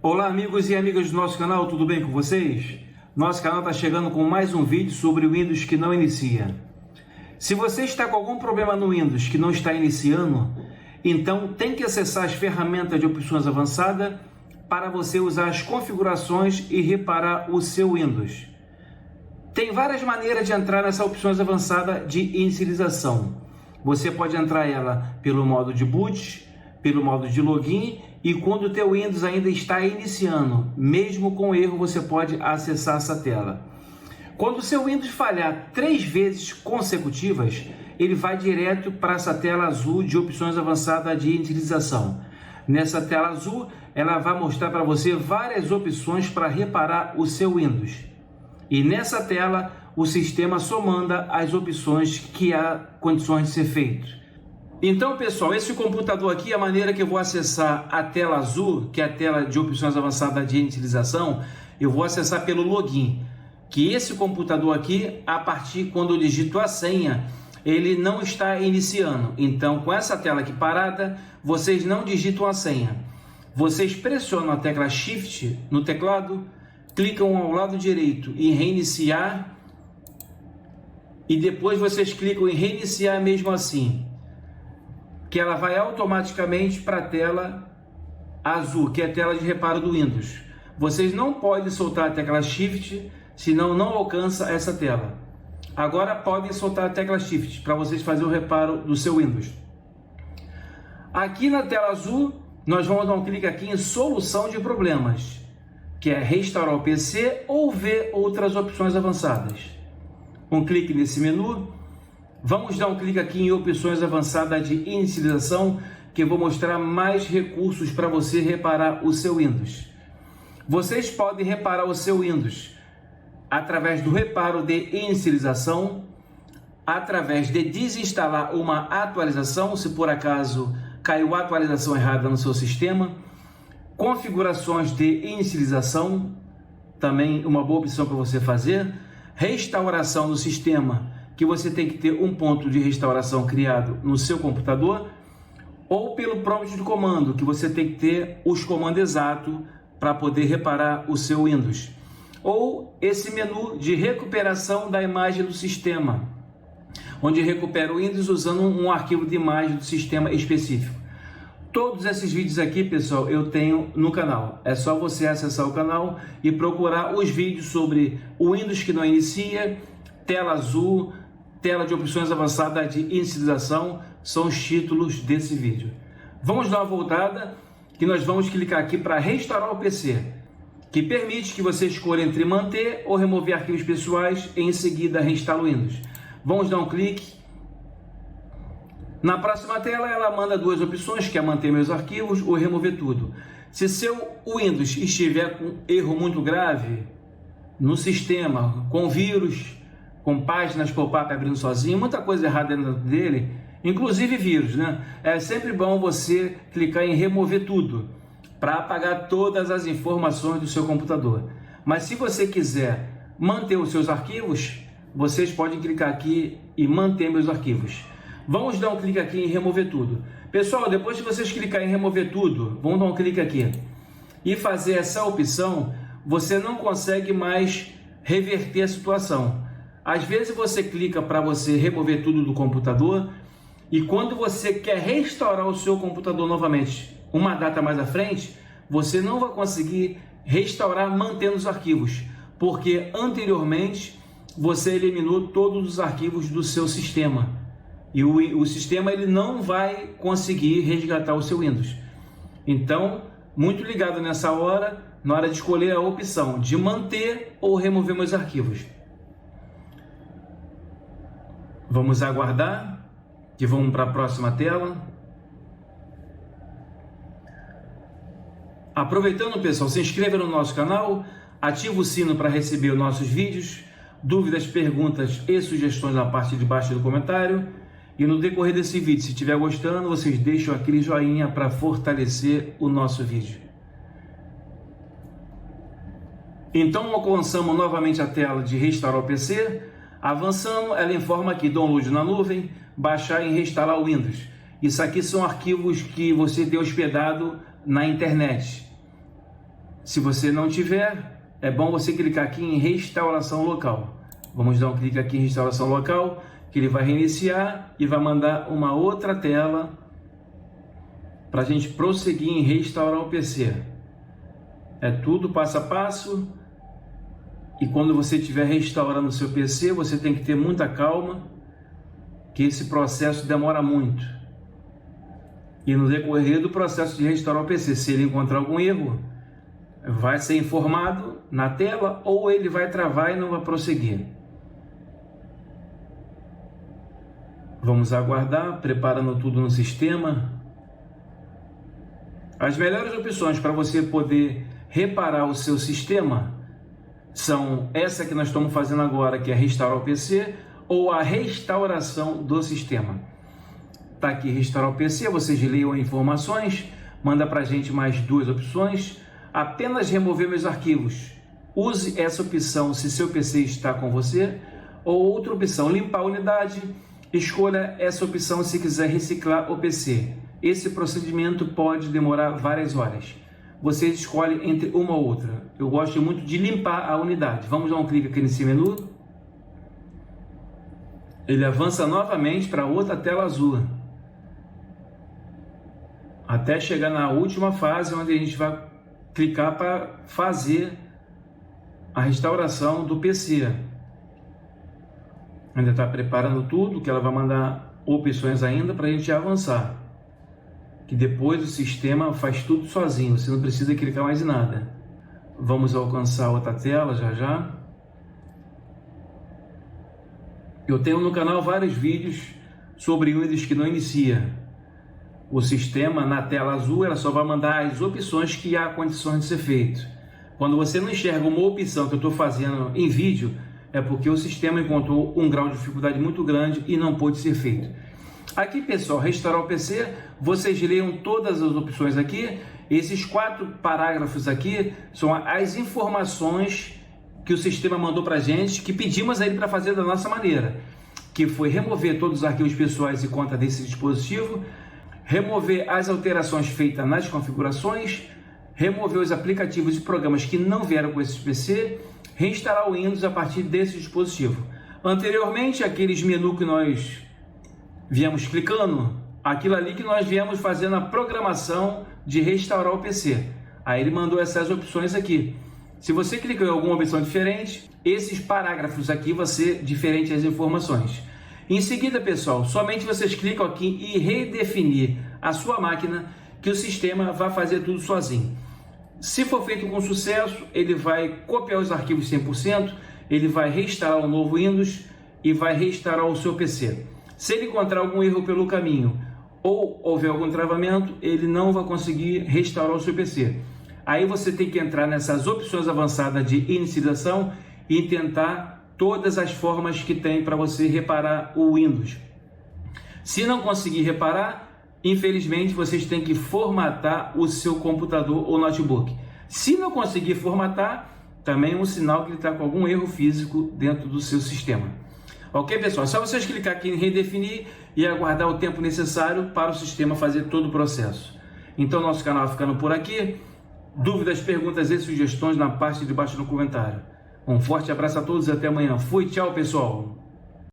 Olá amigos e amigas do nosso canal, tudo bem com vocês? Nosso canal está chegando com mais um vídeo sobre o Windows que não inicia. Se você está com algum problema no Windows que não está iniciando, então tem que acessar as ferramentas de opções avançadas para você usar as configurações e reparar o seu Windows. Tem várias maneiras de entrar nessa opções avançada de inicialização. Você pode entrar ela pelo modo de boot, pelo modo de login, e quando o teu Windows ainda está iniciando, mesmo com erro, você pode acessar essa tela. Quando o seu Windows falhar 3 vezes consecutivas, ele vai direto para essa tela azul de opções avançadas de inicialização. Nessa tela azul, ela vai mostrar para você várias opções para reparar o seu Windows. E nessa tela, o sistema só manda as opções que há condições de ser feito. Então, pessoal, esse computador aqui, a maneira que eu vou acessar a tela azul, que é a tela de opções avançadas de inicialização, eu vou acessar pelo login. Que esse computador aqui, a partir quando eu digito a senha, ele não está iniciando. Então, com essa tela aqui parada, vocês não digitam a senha. Vocês pressionam a tecla Shift no teclado, clicam ao lado direito em reiniciar e depois vocês clicam em reiniciar mesmo assim, que ela vai automaticamente para a tela azul, que é a tela de reparo do Windows. Vocês não podem soltar a tecla Shift, senão não alcança essa tela. Agora podem soltar a tecla Shift para vocês fazerem o reparo do seu Windows. Aqui na tela azul, nós vamos dar um clique aqui em solução de problemas, que é restaurar o PC ou ver outras opções avançadas. Um clique nesse menu. Vamos dar um clique aqui em opções avançadas de inicialização, que eu vou mostrar mais recursos para você reparar o seu Windows. Vocês podem reparar o seu Windows através do reparo de inicialização, através de desinstalar uma atualização, se por acaso caiu a atualização errada no seu sistema, configurações de inicialização, também uma boa opção para você fazer, restauração do sistema, que você tem que ter um ponto de restauração criado no seu computador, ou pelo prompt de comando, que você tem que ter os comandos exatos para poder reparar o seu Windows. Ou esse menu de recuperação da imagem do sistema, onde recupera o Windows usando um arquivo de imagem do sistema específico. Todos esses vídeos aqui, pessoal, eu tenho no canal. É só você acessar o canal e procurar os vídeos sobre o Windows que não inicia, tela azul, tela de opções avançadas de inicialização, são os títulos desse vídeo. Vamos dar uma voltada, que nós vamos clicar aqui para restaurar o PC, que permite que você escolha entre manter ou remover arquivos pessoais e em seguida reinstala o Windows. Vamos dar um clique. Na próxima tela, ela manda duas opções, que é manter meus arquivos ou remover tudo. Se seu Windows estiver com erro muito grave no sistema, com vírus, com páginas pop-up abrindo sozinho, muita coisa errada dentro dele, inclusive vírus, né? É sempre bom você clicar em remover tudo, para apagar todas as informações do seu computador. Mas se você quiser manter os seus arquivos, vocês podem clicar aqui e manter meus arquivos. Vamos dar um clique aqui em remover tudo. Pessoal, depois que vocês clicarem em remover tudo, vamos dar um clique aqui e fazer essa opção, você não consegue mais reverter a situação. Às vezes você clica para você remover tudo do computador e quando você quer restaurar o seu computador novamente, uma data mais à frente, você não vai conseguir restaurar mantendo os arquivos, porque anteriormente você eliminou todos os arquivos do seu sistema. E o sistema ele não vai conseguir resgatar o seu Windows. Então, muito ligado nessa hora, na hora de escolher a opção de manter ou remover meus arquivos. Vamos aguardar, que vamos para a próxima tela. Aproveitando, pessoal, se inscreva no nosso canal, ativa o sino para receber os nossos vídeos, dúvidas, perguntas e sugestões na parte de baixo do comentário. E no decorrer desse vídeo, se estiver gostando, vocês deixam aquele joinha para fortalecer o nosso vídeo. Então, alcançamos novamente a tela de restaurar o PC. Avançando, ela informa aqui, download na nuvem, baixar e reinstalar o Windows. Isso aqui são arquivos que você tem hospedado na internet. Se você não tiver, é bom você clicar aqui em restauração local. Vamos dar um clique aqui em restauração local, que ele vai reiniciar e vai mandar uma outra tela para a gente prosseguir em restaurar o PC. É tudo passo a passo. E quando você estiver restaurando o seu PC, você tem que ter muita calma, que esse processo demora muito. E no decorrer do processo de restaurar o PC, se ele encontrar algum erro, vai ser informado na tela ou ele vai travar e não vai prosseguir. Vamos aguardar, preparando tudo no sistema. As melhores opções para você poder reparar o seu sistema são essa que nós estamos fazendo agora, que é restaurar o PC, ou a restauração do sistema. Está aqui restaurar o PC, vocês leiam informações, manda para a gente mais duas opções. Apenas remover meus arquivos. Use essa opção se seu PC está com você, ou outra opção, limpar a unidade. Escolha essa opção se quiser reciclar o PC. Esse procedimento pode demorar várias horas. Você escolhe entre uma ou outra. Eu gosto muito de limpar a unidade. Vamos dar um clique aqui nesse menu. Ele avança novamente para outra tela azul, até chegar na última fase, onde a gente vai clicar para fazer a restauração do PC. Ainda está preparando tudo, que ela vai mandar opções ainda para a gente avançar. Que depois o sistema faz tudo sozinho, você não precisa clicar mais em nada. Vamos alcançar outra tela já já. Eu tenho no canal vários vídeos sobre Windows que não inicia. O sistema na tela azul ela só vai mandar as opções que há condições de ser feito. Quando você não enxerga uma opção que eu estou fazendo em vídeo, é porque o sistema encontrou um grau de dificuldade muito grande e não pôde ser feito. Aqui, pessoal, restaurar o PC, vocês leiam todas as opções aqui. Esses 4 parágrafos aqui são as informações que o sistema mandou para a gente, que pedimos a ele para fazer da nossa maneira, que foi remover todos os arquivos pessoais e conta desse dispositivo, remover as alterações feitas nas configurações, remover os aplicativos e programas que não vieram com esse PC, reinstalar o Windows a partir desse dispositivo. Anteriormente, aqueles menus que nós viemos clicando, aquilo ali que nós viemos fazendo a programação de restaurar o PC. Aí ele mandou essas opções aqui. Se você clicou em alguma opção diferente, esses parágrafos aqui vão ser diferentes as informações. Em seguida, pessoal, somente vocês clicam aqui em redefinir a sua máquina, que o sistema vai fazer tudo sozinho. Se for feito com sucesso, ele vai copiar os arquivos 100%, ele vai restaurar o novo Windows e vai restaurar o seu PC. Se ele encontrar algum erro pelo caminho ou houver algum travamento, ele não vai conseguir restaurar o seu PC. Aí você tem que entrar nessas opções avançadas de inicialização e tentar todas as formas que tem para você reparar o Windows. Se não conseguir reparar, infelizmente vocês têm que formatar o seu computador ou notebook. Se não conseguir formatar, também é um sinal que ele está com algum erro físico dentro do seu sistema. Ok, pessoal? Só vocês clicar aqui em redefinir e aguardar o tempo necessário para o sistema fazer todo o processo. Então, nosso canal ficando por aqui. Dúvidas, perguntas e sugestões na parte de baixo no comentário. Um forte abraço a todos e até amanhã. Fui, tchau, pessoal!